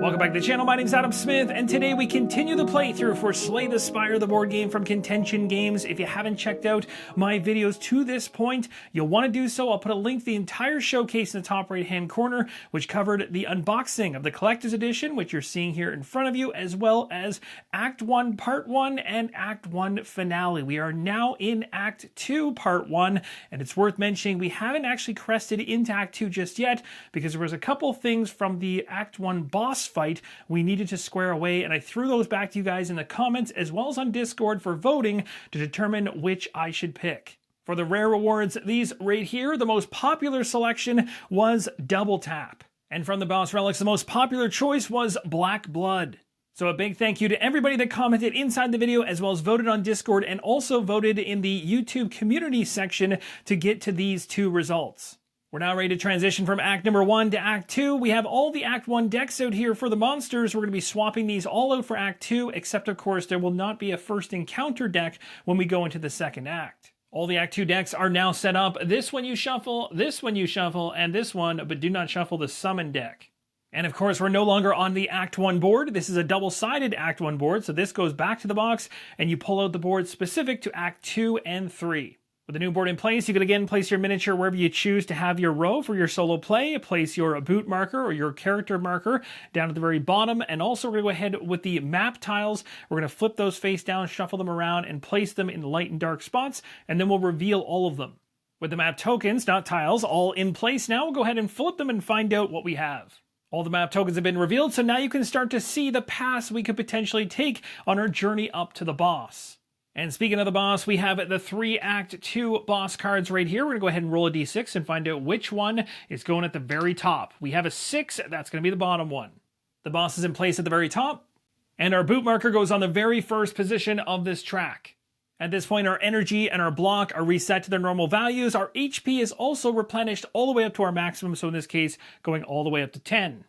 Welcome back to the channel. My name's Adam Smith, and today we continue the playthrough for Slay the Spire, the board game from Contention Games. If you haven't checked out my videos to this point, you'll want to do so. I'll put a link to the entire showcase in the top right-hand corner, which covered the unboxing of the Collector's Edition, which you're seeing here in front of you, as well as Act 1, Part 1, and Act 1 Finale. We are now in Act 2, Part 1, and it's worth mentioning we haven't actually crested into Act 2 just yet, because there was a couple things from the Act 1 boss fight we needed to square away, and I threw those back to you guys in the comments as well as on Discord for voting to determine which I should pick. For the rare rewards, these right here, the most popular selection was Double Tap. And from the boss relics, the most popular choice was Black Blood. So a big thank you to everybody that commented inside the video as well as voted on Discord and also voted in the YouTube community section to get to these two results. We're now ready to transition from Act number 1 to Act 2. We have all the Act 1 decks out here for the monsters. We're going to be swapping these all out for Act 2, except of course there will not be a first encounter deck when we go into the second act. All the Act 2 decks are now set up. This one you shuffle, this one you shuffle, and this one, but do not shuffle the summon deck. And of course, we're no longer on the Act 1 board. This is a double-sided Act 1 board, so this goes back to the box, and you pull out the board specific to Act 2 and 3. With the new board in place, you can again place your miniature wherever you choose to have your row for your solo play. Place your boot marker or your character marker down at the very bottom. And also we're going to go ahead with the map tiles. We're going to flip those face down, shuffle them around, and place them in light and dark spots. And then we'll reveal all of them. With the map tokens, not tiles, all in place now, we'll go ahead and flip them and find out what we have. All the map tokens have been revealed, so now you can start to see the paths we could potentially take on our journey up to the boss. And speaking of the boss, we have the 3 Act 2 boss cards right here. We're going to go ahead and roll a d6 and find out which one is going at the very top. We have a 6, that's going to be the bottom one. The boss is in place at the very top, and our boot marker goes on the very first position of this track. At this point, our energy and our block are reset to their normal values. Our HP is also replenished all the way up to our maximum, so in this case, going all the way up to 10.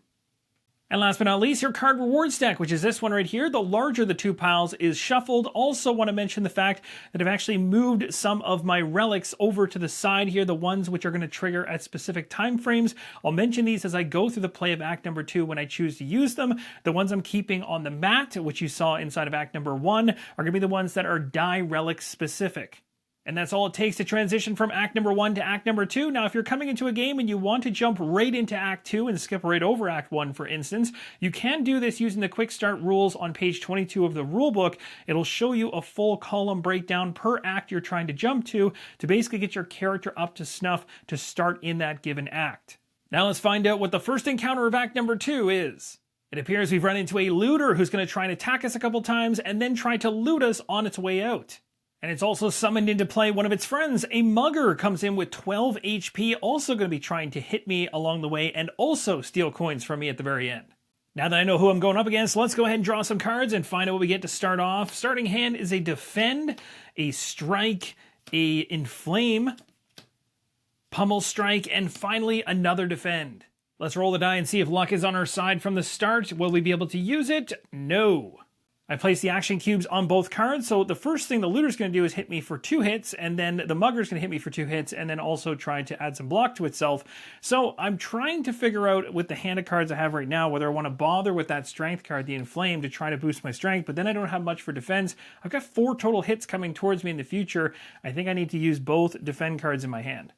And last but not least, your card rewards deck, which is this one right here. The larger the 2 piles is shuffled. Also want to mention the fact that I've actually moved some of my relics over to the side here, the ones which are going to trigger at specific time frames. I'll mention these as I go through the play of Act number 2 when I choose to use them. The ones I'm keeping on the mat, which you saw inside of Act number 1, are going to be the ones that are die relic specific. And that's all it takes to transition from Act number 1 to Act number 2. Now, if you're coming into a game and you want to jump right into Act 2 and skip right over Act 1, for instance, you can do this using the Quick Start rules on page 22 of the rulebook. It'll show you a full column breakdown per act you're trying to jump to basically get your character up to snuff to start in that given act. Now let's find out what the first encounter of Act number 2 is. It appears we've run into a looter who's going to try and attack us a couple times and then try to loot us on its way out. And it's also summoned into play one of its friends. A mugger comes in with 12 HP, also going to be trying to hit me along the way and also steal coins from me at the very end. Now that I know who I'm going up against, let's go ahead and draw some cards and find out what we get to start off. Starting hand is a Defend, a Strike, a Inflame, Pummel Strike, and finally another Defend. Let's roll the die and see if luck is on our side from the start. Will we be able to use it? No. I placed the action cubes on both cards, so the first thing the looter's going to do is hit me for 2 hits, and then the mugger's going to hit me for 2 hits, and then also try to add some block to itself. So I'm trying to figure out with the hand of cards I have right now whether I want to bother with that strength card, the Inflame, to try to boost my strength, but then I don't have much for defense. I've got 4 total hits coming towards me in the future. I think I need to use both defend cards in my hand.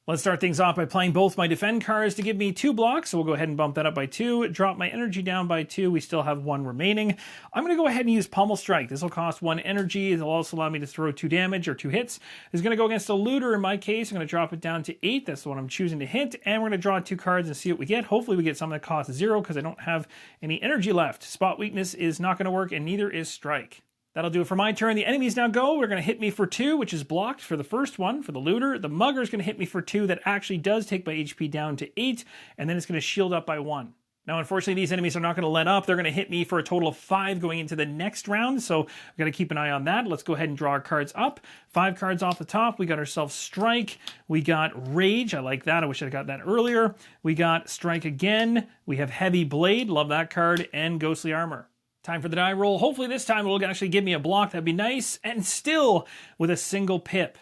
Let's start things off by playing both my defend cards to give me 2 blocks, so we'll go ahead and bump that up by 2, drop my energy down by 2, we still have 1 remaining. I'm going to go ahead and use Pummel Strike. This will cost 1 energy, it'll also allow me to throw 2 damage, or 2 hits. This is going to go against a looter in my case. I'm going to drop it down to 8, that's the one I'm choosing to hit, and we're going to draw 2 cards and see what we get. Hopefully we get something that costs 0, because I don't have any energy left. Spot Weakness is not going to work, and neither is Strike. That'll do it for my turn. The enemies now go. We're going to hit me for 2, which is blocked for the first one, for the looter. The mugger is going to hit me for 2. That actually does take my HP down to 8, and then it's going to shield up by 1. Now, unfortunately, these enemies are not going to let up. They're going to hit me for a total of 5 going into the next round, so we've got to keep an eye on that. Let's go ahead and draw our cards up. 5 cards off the top. We got ourselves Strike. We got Rage. I like that. I wish I got that earlier. We got Strike again. We have Heavy Blade. Love that card. And Ghostly Armor. Time for the die roll. Hopefully this time it'll actually give me a block. That'd be nice. And still with a single pip.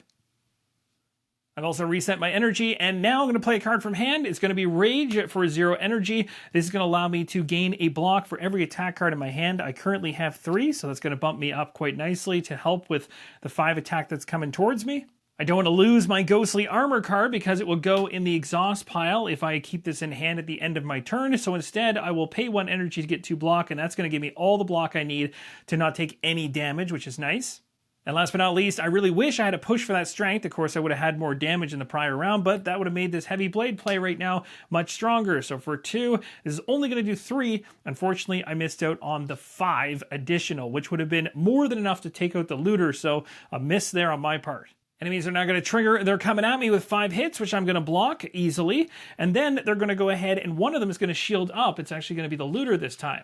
I've also reset my energy, and now I'm going to play a card from hand. It's going to be Rage for 0 energy. This is going to allow me to gain a block for every attack card in my hand. I currently have 3, so that's going to bump me up quite nicely to help with the 5 attack that's coming towards me. I don't want to lose my Ghostly Armor card because it will go in the exhaust pile if I keep this in hand at the end of my turn. So instead, I will pay 1 energy to get 2 block, and that's going to give me all the block I need to not take any damage, which is nice. And last but not least, I really wish I had a push for that strength. Of course, I would have had more damage in the prior round, but that would have made this Heavy Blade play right now much stronger. So for 2, this is only going to do 3. Unfortunately, I missed out on the 5 additional, which would have been more than enough to take out the looter. So a miss there on my part. Enemies are now going to trigger. They're coming at me with 5 hits, which I'm going to block easily. And then they're going to go ahead, and one of them is going to shield up. It's actually going to be the looter this time.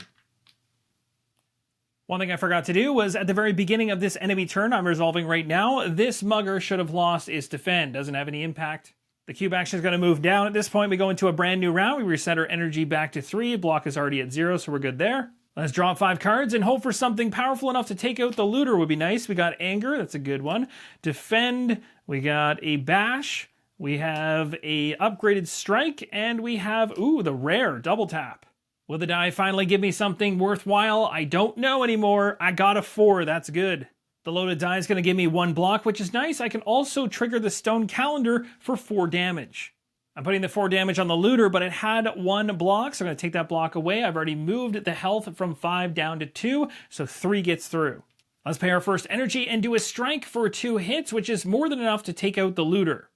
One thing I forgot to do was at the very beginning of this enemy turn I'm resolving right now, this mugger should have lost its defend. Doesn't have any impact. The cube action is going to move down. At this point, we go into a brand new round. We reset our energy back to 3. Block is already at 0, so we're good there. Let's draw 5 cards and hope for something powerful enough to take out the looter would be nice. We got Anger. That's a good one. Defend. We got a Bash. We have a upgraded Strike. And we have, the rare double tap. Will the die finally give me something worthwhile? I don't know anymore. I got a 4. That's good. The loaded die is going to give me 1 block, which is nice. I can also trigger the Stone Calendar for 4 damage. I'm putting the 4 damage on the looter, but it had 1 block, so I'm going to take that block away. I've already moved the health from 5 down to 2, so 3 gets through. Let's pay our first energy and do a strike for 2 hits, which is more than enough to take out the looter.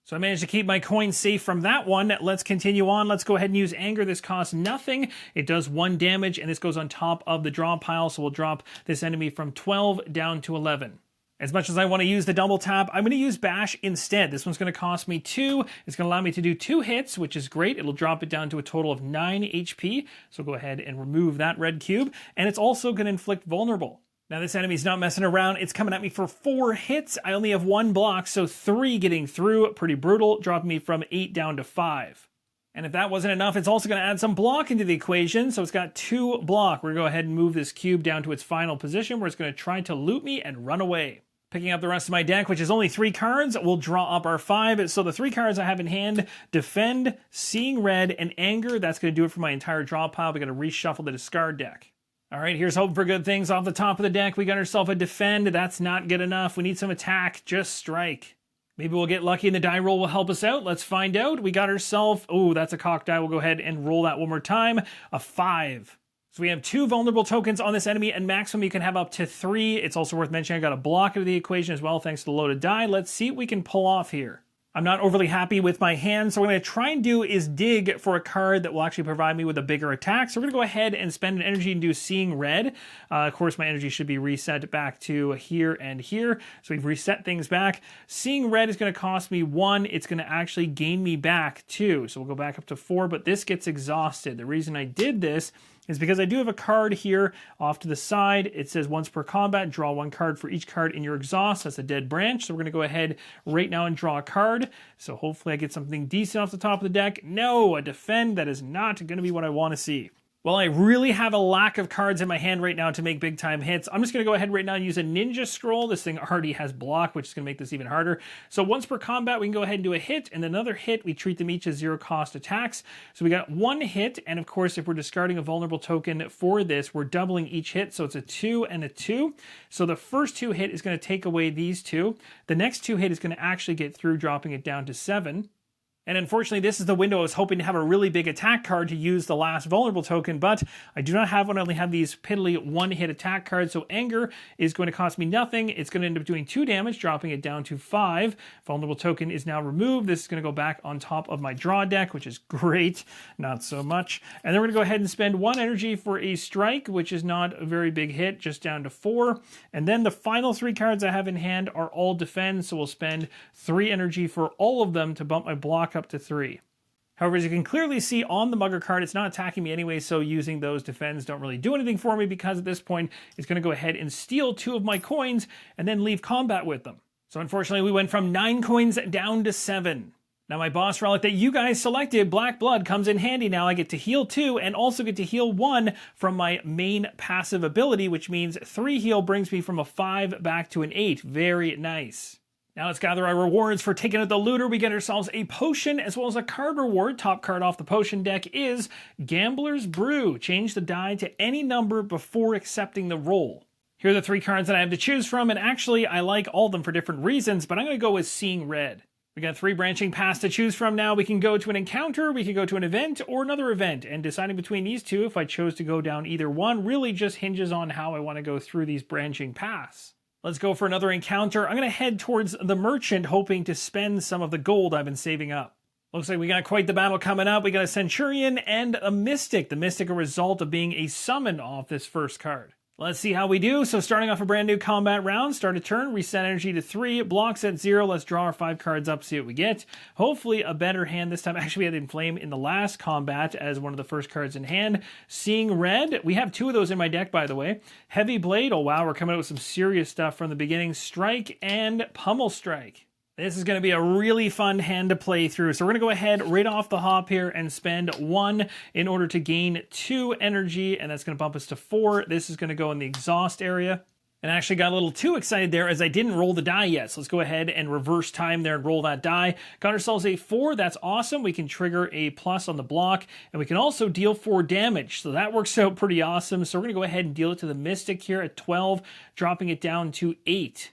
So I managed to keep my coin safe from that one. Let's continue on. Let's go ahead and use Anger. This costs nothing. It does 1 damage, and this goes on top of the draw pile, so we'll drop this enemy from 12 down to 11. As much as I want to use the double tap, I'm going to use Bash instead. This one's going to cost me 2. It's going to allow me to do 2 hits, which is great. It'll drop it down to a total of 9 HP. So go ahead and remove that red cube. And it's also going to inflict vulnerable. Now this enemy's not messing around. It's coming at me for 4 hits. I only have 1 block, so 3 getting through. Pretty brutal, dropping me from 8 down to 5. And if that wasn't enough, it's also going to add some block into the equation. So it's got 2 block. We're going to go ahead and move this cube down to its final position where it's going to try to loot me and run away. Picking up the rest of my deck, which is only 3 cards, we'll draw up our 5. So the 3 cards I have in hand, Defend, Seeing Red, and Anger. That's going to do it for my entire draw pile. We got to reshuffle the discard deck. All right, here's hoping for good things. Off the top of the deck, we got ourselves a Defend. That's not good enough. We need some attack. Just Strike. Maybe we'll get lucky and the die roll will help us out. Let's find out. We got ourselves, that's a cock die. We'll go ahead and roll that one more time. A 5. So we have 2 vulnerable tokens on this enemy, and maximum you can have up to 3. It's also worth mentioning I got a block into the equation as well, thanks to the loaded die. Let's see what we can pull off here. I'm not overly happy with my hand, so what I'm going to try and do is dig for a card that will actually provide me with a bigger attack. So we're going to go ahead and spend an energy and do Seeing Red. Of course, my energy should be reset back to here and here. So we've reset things back. Seeing Red is going to cost me 1. It's going to actually gain me back 2. So we'll go back up to 4, but this gets exhausted. The reason I did this is because I do have a card here off to the side. It says once per combat, draw 1 card for each card in your exhaust. That's a dead branch. So we're going to go ahead right now and draw a card. So hopefully I get something decent off the top of the deck. No, a Defend. That is not going to be what I want to see. Well, I really have a lack of cards in my hand right now to make big time hits. I'm just going to go ahead right now and use a Ninja Scroll. This thing already has block, which is going to make this even harder. So once per combat, we can go ahead and do a hit, and another hit, we treat them each as 0 cost attacks. So we got 1 hit, and of course, if we're discarding a vulnerable token for this, we're doubling each hit, so it's a 2 and a 2. So the first 2 hit is going to take away these 2. The next 2 hit is going to actually get through, dropping it down to 7. And unfortunately, this is the window I was hoping to have a really big attack card to use the last vulnerable token, but I do not have one. I only have these piddly one-hit attack cards, so Anger is going to cost me nothing. It's going to end up doing 2 damage, dropping it down to 5. Vulnerable token is now removed. This is going to go back on top of my draw deck, which is great. Not so much. And then we're going to go ahead and spend 1 energy for a strike, which is not a very big hit, just down to 4. And then the final 3 cards I have in hand are all defend, so we'll spend 3 energy for all of them to bump my block up to 3. However, as you can clearly see on the Mugger card, it's not attacking me anyway, so using those defends don't really do anything for me, because at this point, it's going to go ahead and steal 2 of my coins and then leave combat with them. So unfortunately, we went from 9 coins down to 7. Now my boss relic that you guys selected, Black Blood, comes in handy now. I get to heal 2 and also get to heal 1 from my main passive ability, which means 3 heal brings me from a 5 back to an 8. Very nice. Now let's gather our rewards for taking out the looter. We get ourselves a potion as well as a card reward. Top card off the potion deck is Gambler's Brew. Change the die to any number before accepting the roll. Here are the 3 cards that I have to choose from, and actually I like all of them for different reasons, but I'm going to go with Seeing Red. We got 3 branching paths to choose from now. We can go to an encounter, we can go to an event, or another event. And deciding between these 2, if I chose to go down either one, really just hinges on how I want to go through these branching paths. Let's go for another encounter. I'm going to head towards the merchant, hoping to spend some of the gold I've been saving up. Looks like we got quite the battle coming up. We got a Centurion and a Mystic. The Mystic a result of being a summon off this first card. Let's see how we do. So starting off a brand new combat round, start a turn, reset energy to 3, blocks at 0. Let's draw our 5 cards up, see what we get. Hopefully a better hand this time. Actually, we had Inflame in the last combat as one of the first cards in hand. Seeing Red, we have 2 of those in my deck, by the way. Heavy Blade, oh wow, we're coming out with some serious stuff from the beginning. Strike and Pummel Strike. This is going to be a really fun hand to play through. So we're going to go ahead right off the hop here and spend 1 in order to gain 2 energy, and that's going to bump us to 4. This is going to go in the exhaust area. And I actually got a little too excited there as I didn't roll the die yet. So let's go ahead and reverse time there and roll that die. Got ourselves a 4. That's awesome. We can trigger a plus on the block, and we can also deal 4 damage. So that works out pretty awesome. So we're going to go ahead and deal it to the Mystic here at 12, dropping it down to 8.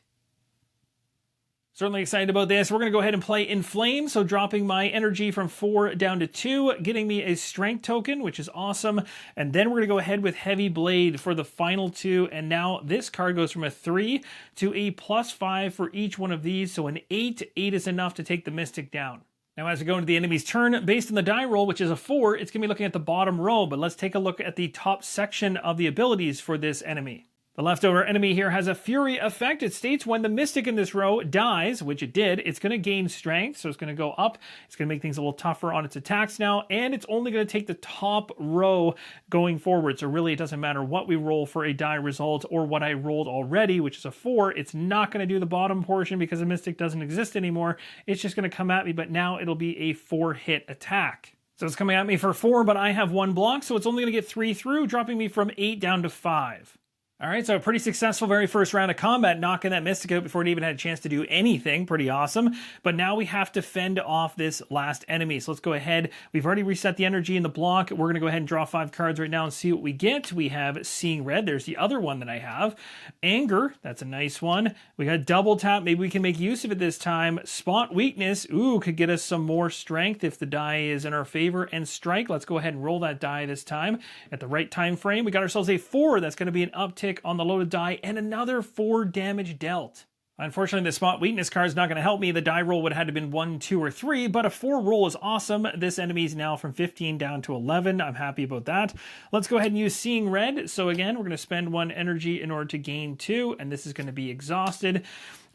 Certainly excited about this. We're going to go ahead and play Inflame, so dropping my energy from 4 down to 2, getting me a Strength token, which is awesome. And then we're going to go ahead with Heavy Blade for the final 2, and now this card goes from a 3 to a +5 for each one of these, so an 8. 8 is enough to take the Mystic down. Now as we go into the enemy's turn, based on the die roll, which is a 4, it's going to be looking at the bottom row, but let's take a look at the top section of the abilities for this enemy. The leftover enemy here has a Fury effect. It states when the Mystic in this row dies, which it did, it's going to gain strength, so it's going to go up. It's going to make things a little tougher on its attacks now, and it's only going to take the top row going forward. So really, it doesn't matter what we roll for a die result or what I rolled already, which is a 4. It's not going to do the bottom portion because the Mystic doesn't exist anymore. It's just going to come at me, but now it'll be a 4-hit attack. So it's coming at me for 4, but I have 1 block, so it's only going to get 3 through, dropping me from 8 down to 5. All right, so a pretty successful very first round of combat, knocking that Mystic out before it even had a chance to do anything. Pretty awesome. But now we have to fend off this last enemy. So let's go ahead. We've already reset the energy in the block. We're going to go ahead and draw 5 cards right now and see what we get. We have Seeing Red. There's the other one that I have. Anger. That's a nice one. We got Double Tap. Maybe we can make use of it this time. Spot Weakness. Ooh, could get us some more strength if the die is in our favor. And Strike. Let's go ahead and roll that die this time at the right time frame. We got ourselves a 4. That's going to be an uptick on the loaded die and another 4 damage dealt. Unfortunately, the Spot Weakness card is not going to help me. The die roll would have had to been 1, 2, or 3, but a 4 roll is awesome. This enemy is now from 15 down to 11. I'm happy about that. Let's go ahead and use Seeing Red. So again, we're going to spend 1 energy in order to gain 2, and this is going to be exhausted.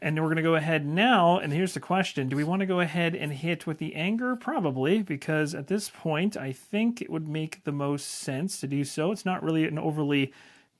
And we're going to go ahead now, and here's the question. Do we want to go ahead and hit with the Anger? Probably, because at this point, I think it would make the most sense to do so. It's not really an overly...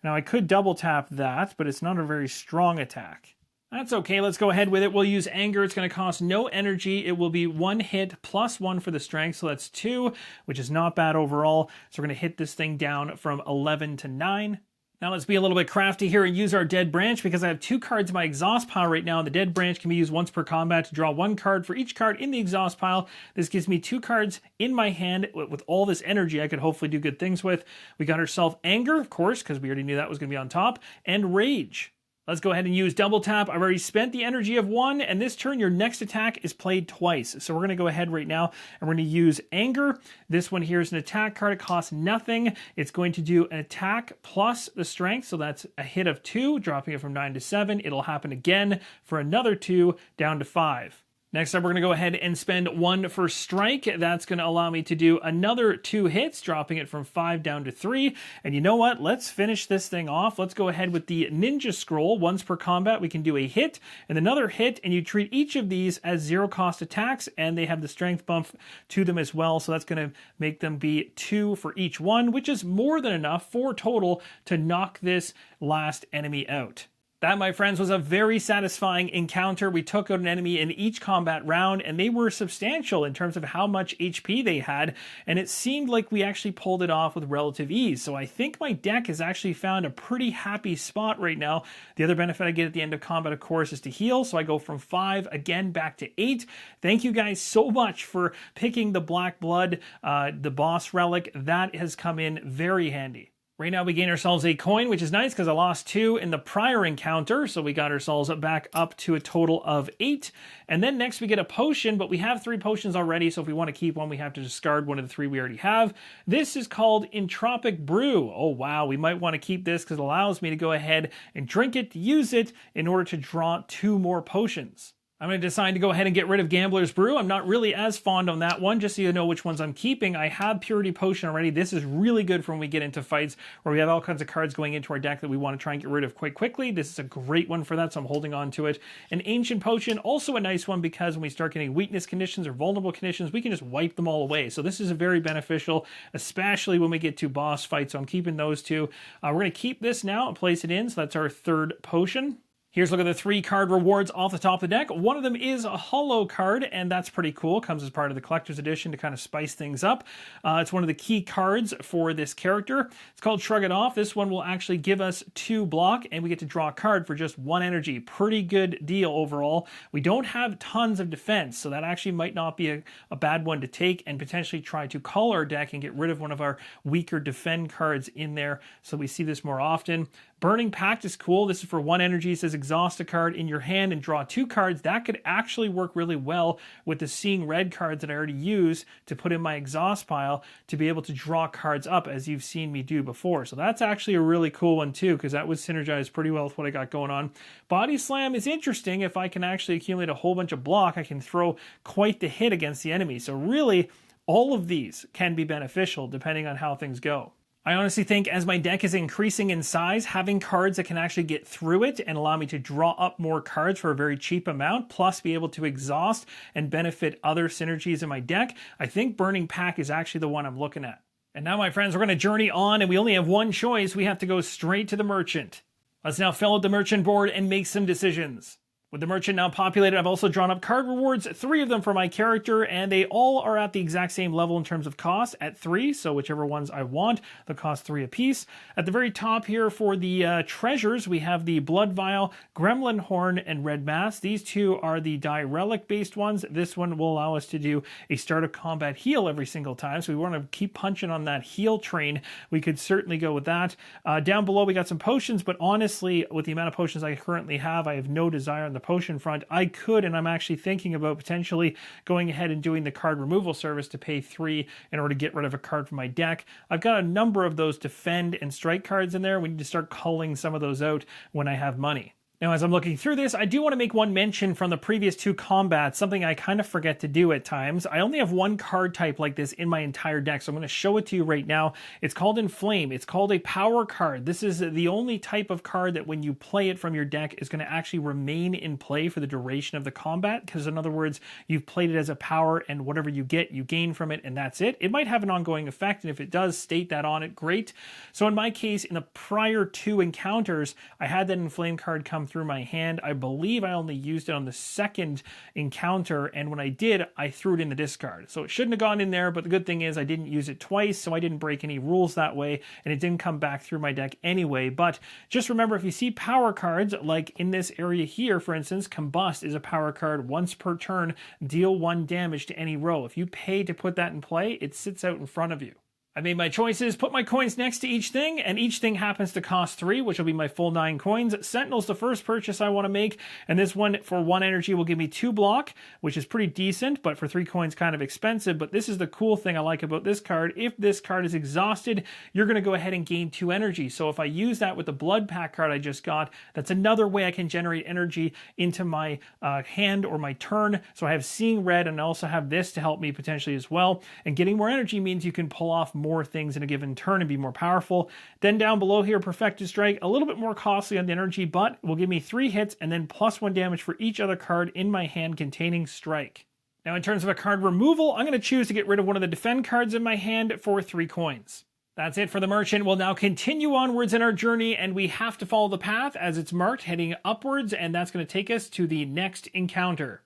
Now, I could double tap that, but it's not a very strong attack. That's okay, let's go ahead with it. We'll use Anger. It's going to cost no energy. It will be 1 hit plus 1 for the strength, so that's 2, which is not bad overall. So we're going to hit this thing down from 11 to 9. Now let's be a little bit crafty here and use our Dead Branch because I have 2 cards in my exhaust pile right now. And the Dead Branch can be used once per combat to draw 1 card for each card in the exhaust pile. This gives me 2 cards in my hand with all this energy I could hopefully do good things with. We got ourselves Anger, of course, because we already knew that was going to be on top, and Rage. Let's go ahead and use double tap. I've already spent the energy of 1, and this turn your next attack is played twice. So we're going to go ahead right now, and we're going to use Anger. This one here is an attack card. It costs nothing. It's going to do an attack plus the strength, so that's a hit of 2, dropping it from 9 to 7. It'll happen again for another 2, down to 5. Next up, we're going to go ahead and spend 1 for Strike. That's going to allow me to do another 2 hits, dropping it from 5 down to 3. And you know what? Let's finish this thing off. Let's go ahead with the Ninja Scroll. Once per combat, we can do a hit and another hit, and you treat each of these as 0-cost attacks, and they have the strength bump to them as well. So that's going to make them be 2 for each one, which is more than enough, 4 total, to knock this last enemy out. That, my friends, was a very satisfying encounter. We took out an enemy in each combat round, and they were substantial in terms of how much HP they had, and it seemed like we actually pulled it off with relative ease. So I think my deck has actually found a pretty happy spot right now. The other benefit I get at the end of combat, of course, is to heal, so I go from 5 again back to 8. Thank you guys so much for picking the Black Blood, the boss relic. That has come in very handy. Right now we gain ourselves a coin, which is nice because I lost 2 in the prior encounter, so we got ourselves back up to a total of 8. And then next we get a potion, but we have 3 potions already, so if we want to keep one, we have to discard one of the 3 we already have. This is called Entropic Brew. Oh wow, we might want to keep this because it allows me to go ahead and drink it, use it, in order to draw 2 more potions. I'm going to decide to go ahead and get rid of Gambler's Brew. I'm not really as fond on that one, just so you know which ones I'm keeping. I have Purity Potion already. This is really good for when we get into fights where we have all kinds of cards going into our deck that we want to try and get rid of quite quickly. This is a great one for that, so I'm holding on to it. An Ancient Potion, also a nice one because when we start getting weakness conditions or vulnerable conditions, we can just wipe them all away. So this is very beneficial, especially when we get to boss fights, so I'm keeping those 2. We're going to keep this now and place it in, so that's our 3rd potion. Here's a look at the 3 card rewards off the top of the deck. One of them is a holo card, and that's pretty cool. Comes as part of the collector's edition to kind of spice things up. It's one of the key cards for this character. It's called Shrug It Off. This one will actually give us 2 block, and we get to draw a card for just 1 energy. Pretty good deal overall. We don't have tons of defense, so that actually might not be a bad one to take and potentially try to cull our deck and get rid of one of our weaker defend cards in there, so we see this more often. Burning Pact is cool. This is for 1 energy. It says exhaust a card in your hand and draw 2 cards. That could actually work really well with the Seeing Red cards that I already use to put in my exhaust pile to be able to draw cards up, as you've seen me do before. So that's actually a really cool one too, because that would synergize pretty well with what I got going on. Body Slam is interesting. If I can actually accumulate a whole bunch of block, I can throw quite the hit against the enemy. So really, all of these can be beneficial depending on how things go. I honestly think as my deck is increasing in size, having cards that can actually get through it and allow me to draw up more cards for a very cheap amount, plus be able to exhaust and benefit other synergies in my deck, I think Burning Pack is actually the one I'm looking at. And now, my friends, we're going to journey on, and we only have one choice. We have to go straight to the merchant. Let's now fill out the merchant board and make some decisions. With the merchant now populated, I've also drawn up card rewards, 3 of them for my character, and they all are at the exact same level in terms of cost at 3, so whichever ones I want, they'll cost 3 apiece. At the very top here for the treasures, we have the Blood Vial, Gremlin Horn, and Red Mask. These 2 are the die relic based ones. This one will allow us to do a start of combat heal every single time, so we want to keep punching on that heal train. We could certainly go with that. Down below we got some potions, but honestly, with the amount of potions I currently have, I have no desire on the potion front. I could, and I'm actually thinking about potentially going ahead and doing the card removal service to pay 3 in order to get rid of a card from my deck. I've got a number of those defend and strike cards in there. We need to start culling some of those out when I have money. Now, as I'm looking through this, I do want to make one mention from the previous 2 combats, something I kind of forget to do at times. I only have 1 card type like this in my entire deck, so I'm going to show it to you right now. It's called Inflame. It's called a power card. This is the only type of card that when you play it from your deck is going to actually remain in play for the duration of the combat, because in other words, you've played it as a power, and whatever you get, you gain from it, and that's it. It might have an ongoing effect, and if it does, state that on it, great. So in my case, in the prior 2 encounters, I had that Inflame card come through my hand. I believe I only used it on the 2nd encounter, and when I did, I threw it in the discard. So it shouldn't have gone in there, but the good thing is I didn't use it twice, so I didn't break any rules that way, and it didn't come back through my deck anyway. But just remember, if you see power cards, like in this area here, for instance, Combust is a power card. Once per turn, deal 1 damage to any row. If you pay to put that in play, it sits out in front of you. I made my choices, put my coins next to each thing, and each thing happens to cost 3, which will be my full 9 coins. Sentinel's the first purchase I want to make, and this one for 1 energy will give me 2 block, which is pretty decent, but for 3 coins kind of expensive. But this is the cool thing I like about this card. If this card is exhausted, you're going to go ahead and gain 2 energy. So if I use that with the Blood Pack card I just got, that's another way I can generate energy into my hand or my turn. So I have Seeing Red, and I also have this to help me potentially as well. And getting more energy means you can pull off more things in a given turn and be more powerful. Then down below here, Perfected Strike, a little bit more costly on the energy, but will give me 3 hits and then +1 damage for each other card in my hand containing Strike. Now in terms of a card removal, I'm going to choose to get rid of one of the Defend cards in my hand for 3 coins. That's it for the merchant. We'll now continue onwards in our journey, and we have to follow the path as it's marked, heading upwards, and that's going to take us to the next encounter.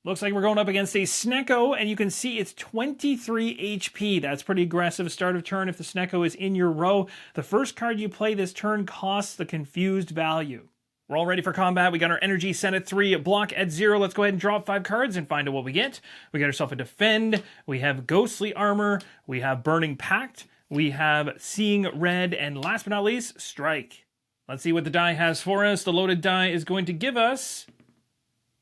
Looks like we're going up against a Snecko, and you can see it's 23 HP. That's pretty aggressive start of turn if the Snecko is in your row. The first card you play this turn costs the confused value. We're all ready for combat. We got our energy set at 3, block at 0. Let's go ahead and drop 5 cards and find out what we get. We got ourselves a Defend. We have Ghostly Armor. We have Burning Pact. We have Seeing Red. And last but not least, Strike. Let's see what the die has for us. The loaded die is going to give us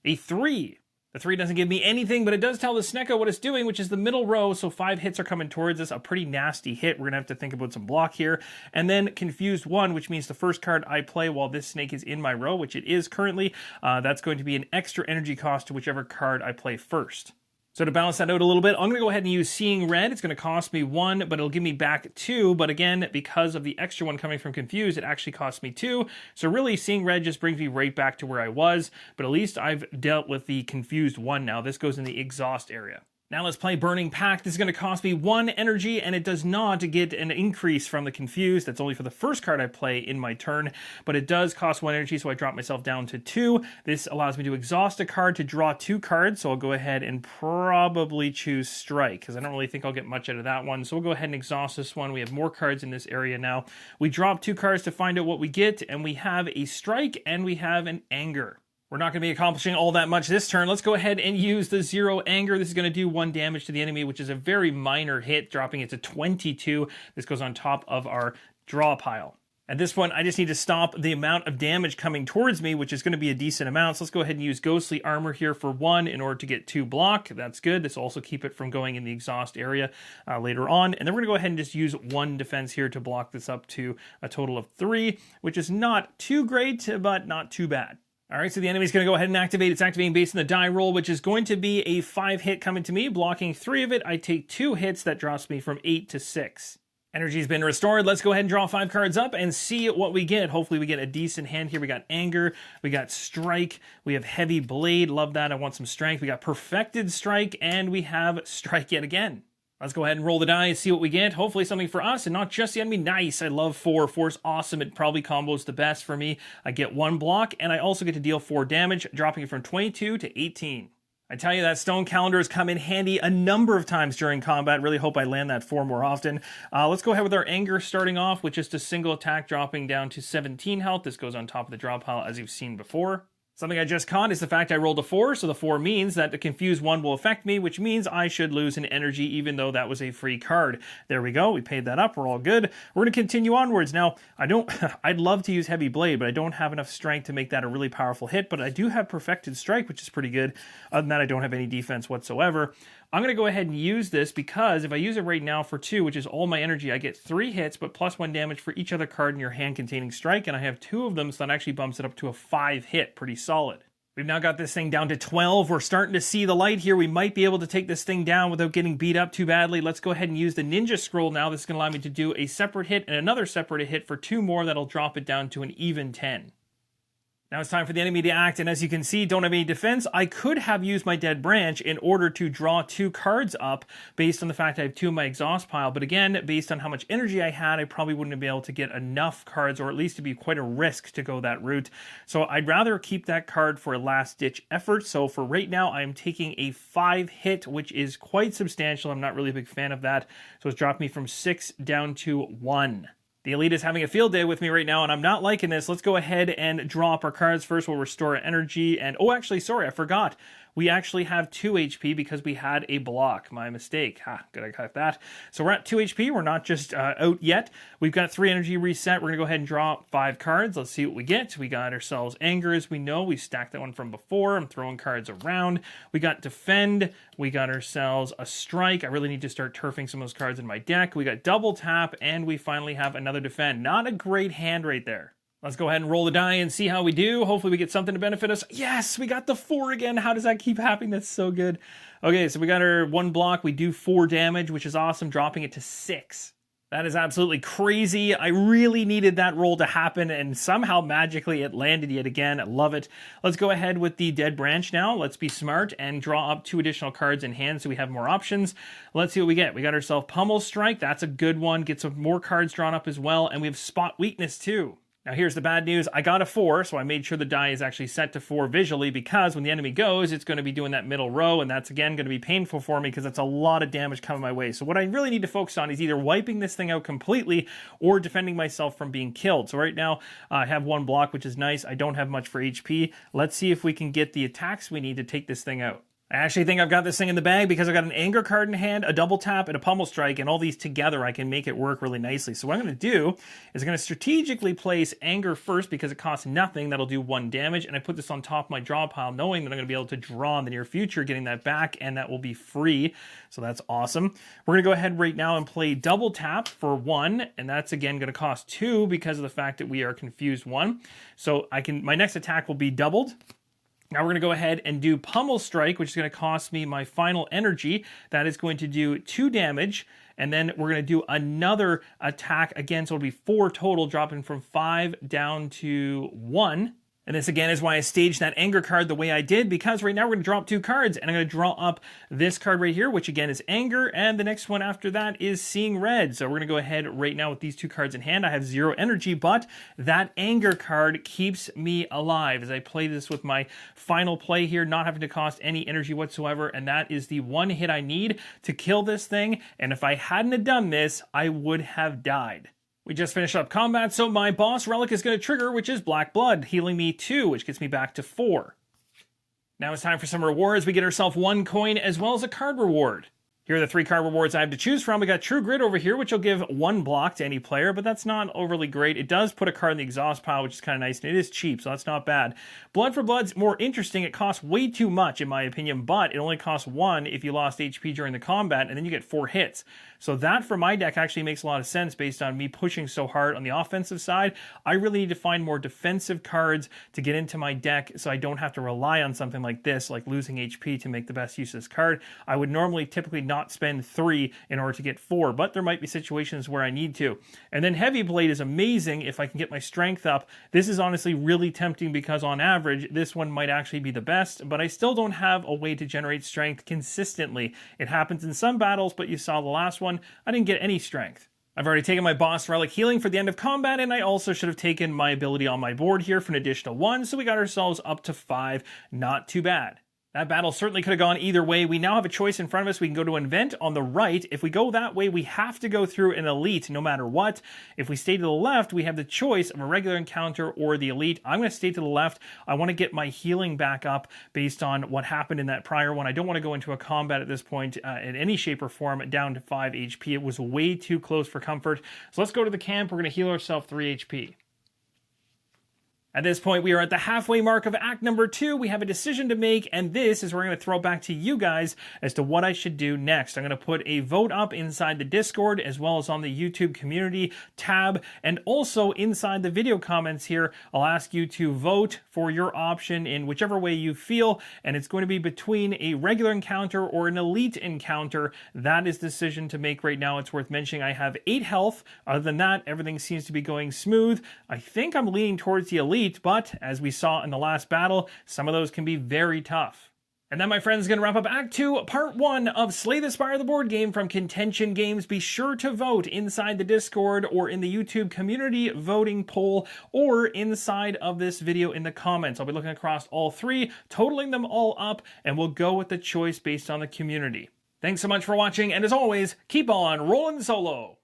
a 3. The 3 doesn't give me anything, but it does tell the Snecko what it's doing, which is the middle row, so 5 hits are coming towards us, a pretty nasty hit. We're going to have to think about some block here. And then Confused 1, which means the first card I play while this snake is in my row, which it is currently, that's going to be an extra energy cost to whichever card I play first. So to balance that out a little bit, I'm going to go ahead and use Seeing Red. It's going to cost me 1, but it'll give me back 2. But again, because of the extra one coming from Confused, it actually costs me 2. So really, Seeing Red just brings me right back to where I was. But at least I've dealt with the Confused 1 now. This goes in the exhaust area. Now let's play Burning Pact. This is going to cost me 1 energy, and it does not get an increase from the Confused. That's only for the first card I play in my turn, but it does cost 1 energy, so I drop myself down to 2. This allows me to exhaust a card to draw 2 cards, so I'll go ahead and probably choose Strike, because I don't really think I'll get much out of that one. So we'll go ahead and exhaust this one. We have more cards in this area now. We drop 2 cards to find out what we get, and we have a Strike, and we have an Anger. We're not going to be accomplishing all that much this turn. Let's go ahead and use the 0 Anger. This is going to do 1 damage to the enemy, which is a very minor hit, dropping it to 22. This goes on top of our draw pile. At this point, I just need to stop the amount of damage coming towards me, which is going to be a decent amount. So let's go ahead and use Ghostly Armor here for 1 in order to get 2 block. That's good. This will also keep it from going in the exhaust area later on. And then we're going to go ahead and just use 1 defense here to block this up to a total of 3, which is not too great, but not too bad. All right, so the enemy's going to go ahead and activate. It's activating based on the die roll, which is going to be a 5 hit coming to me. Blocking 3 of it, I take 2 hits. That drops me from 8 to 6. Energy's been restored. Let's go ahead and draw 5 cards up and see what we get. Hopefully we get a decent hand here. We got Anger, we got Strike, we have Heavy Blade. Love that. I want some strength. We got Perfected Strike, and we have Strike yet again. Let's go ahead and roll the die and see what we get. Hopefully something for us and not just the enemy. Nice. I love 4. 4's awesome. It probably combos the best for me. I get 1 block, and I also get to deal 4 damage, dropping it from 22 to 18. I tell you, that stone calendar has come in handy a number of times during combat. Really hope I land that 4 more often. Let's go ahead with our Anger starting off with just a single attack, dropping down to 17 health. This goes on top of the draw pile as you've seen before. Something I just caught is the fact I rolled a 4, so the 4 means that the Confused 1 will affect me, which means I should lose an energy even though that was a free card. There we go, we paid that up, we're all good. We're going to continue onwards. Now, I'd love to use Heavy Blade, but I don't have enough strength to make that a really powerful hit, but I do have Perfected Strike, which is pretty good. Other than that, I don't have any defense whatsoever. I'm going to go ahead and use this because if I use it right now for 2, which is all my energy, I get 3 hits, but plus 1 damage for each other card in your hand containing Strike, and I have 2 of them, so that actually bumps it up to a 5 hit. Pretty solid. We've now got this thing down to 12. We're starting to see the light here. We might be able to take this thing down without getting beat up too badly. Let's go ahead and use the Ninja Scroll now. This is going to allow me to do a separate hit and another separate hit for 2 more. That'll drop it down to an even 10. Now it's time for the enemy to act, and as you can see, don't have any defense. I could have used my Dead Branch in order to draw 2 cards up based on the fact I have 2 in my exhaust pile, but again, based on how much energy I had, I probably wouldn't have been able to get enough cards, or at least it'd be quite a risk to go that route. So I'd rather keep that card for a last-ditch effort, so for right now, I'm taking a 5 hit, which is quite substantial. I'm not really a big fan of that, so it's dropped me from 6 down to 1. The Elite is having a field day with me right now, and I'm not liking this. Let's go ahead and draw up our cards. First, we'll restore energy, and oh, actually, sorry, I forgot. we actually have 2 HP because we had a block. My mistake. Gotta cut that. So we're at 2 HP. We're not just out yet. We've got 3 energy reset. We're gonna go ahead and draw 5 cards. Let's see what we get. We got ourselves Anger, as we know. We stacked that one from before. I'm throwing cards around. We got Defend. We got ourselves a Strike. I really need to start turfing some of those cards in my deck. We got Double Tap, and we finally have another Defend. Not a great hand right there. Let's go ahead and roll the die and see how we do. Hopefully we get something to benefit us. Yes, we got the 4 again. How does that keep happening? That's so good. Okay, so we got our 1 block. We do 4 damage, which is awesome, dropping it to 6. That is absolutely crazy. I really needed that roll to happen, and somehow magically it landed yet again. I love it. Let's go ahead with the Dead Branch now. Let's be smart and draw up 2 additional cards in hand so we have more options. Let's see what we get. We got ourselves Pummel Strike. That's a good one. Get some more cards drawn up as well, and we have Spot Weakness too. Now here's the bad news. I got a 4, so I made sure the die is actually set to 4 visually, because when the enemy goes, it's going to be doing that middle row, and that's again going to be painful for me because that's a lot of damage coming my way. So what I really need to focus on is either wiping this thing out completely or defending myself from being killed. So right now I have 1 block, which is nice. I don't have much for HP. Let's see if we can get the attacks we need to take this thing out. I actually think I've got this thing in the bag because I've got an Anger card in hand, a Double Tap, and a Pummel Strike, and all these together I can make it work really nicely. So what I'm going to do is I'm going to strategically place Anger first because it costs nothing. That'll do 1 damage, and I put this on top of my draw pile knowing that I'm going to be able to draw in the near future, getting that back, and that will be free. So that's awesome. We're going to go ahead right now and play Double Tap for 1, and that's again going to cost 2 because of the fact that we are confused 1. So my next attack will be doubled. Now we're going to go ahead and do Pummel Strike, which is going to cost me my final energy. That is going to do 2 damage. And then we're going to do another attack again. So it'll be 4 total, dropping from 5 down to 1. And this again is why I staged that Anger card the way I did, because right now we're going to drop 2 cards, and I'm going to draw up this card right here, which again is Anger, and the next one after that is Seeing Red. So we're going to go ahead right now with these 2 cards in hand. I have 0 energy, but that Anger card keeps me alive as I play this with my final play here, not having to cost any energy whatsoever, and that is the 1 hit I need to kill this thing, and if I hadn't have done this, I would have died. We just finished up combat, so my boss relic is going to trigger, which is Black Blood, healing me 2, which gets me back to 4. Now it's time for some rewards. We get ourselves 1 coin as well as a card reward. Here are the 3 card rewards I have to choose from. We got True Grit over here, which will give 1 block to any player, but that's not overly great. It does put a card in the exhaust pile, which is kind of nice, and it is cheap, so that's not bad. Blood for Blood's more interesting. It costs way too much, in my opinion, but it only costs 1 if you lost HP during the combat, and then you get 4 hits. So that, for my deck, actually makes a lot of sense based on me pushing so hard on the offensive side. I really need to find more defensive cards to get into my deck so I don't have to rely on something like this, like losing HP to make the best use of this card. I would normally typically not spend 3 in order to get 4, but there might be situations where I need to. And then Heavy Blade is amazing if I can get my strength up. This is honestly really tempting because on average, this one might actually be the best, but I still don't have a way to generate strength consistently. It happens in some battles, but you saw the last one, I didn't get any strength. I've already taken my boss relic healing for the end of combat, and I also should have taken my ability on my board here for an additional 1, so we got ourselves up to 5. Not too bad. That battle certainly could have gone either way. We now have a choice in front of us. We can go to Invent on the right. If we go that way, we have to go through an Elite no matter what. If we stay to the left, we have the choice of a regular encounter or the Elite. I'm going to stay to the left. I want to get my healing back up based on what happened in that prior one. I don't want to go into a combat at this point in any shape or form down to 5 HP. It was way too close for comfort. So let's go to the camp. We're going to heal ourselves 3 HP. At this point, we are at the halfway mark of Act number 2. We have a decision to make, and this is where I'm going to throw back to you guys as to what I should do next. I'm going to put a vote up inside the Discord, as well as on the YouTube community tab, and also inside the video comments here. I'll ask you to vote for your option in whichever way you feel, and it's going to be between a regular encounter or an elite encounter. That is the decision to make right now. It's worth mentioning I have 8 health. Other than that, everything seems to be going smooth. I think I'm leaning towards the elite, but as we saw in the last battle, some of those can be very tough. And that, my friends, is going to wrap up Act 2, Part 1 of Slay the Spire, the board game from Contention Games. Be sure to vote inside the Discord or in the YouTube community voting poll or inside of this video in the comments. I'll be looking across all 3, totaling them all up, and we'll go with the choice based on the community. Thanks so much for watching, and as always, keep on rolling solo!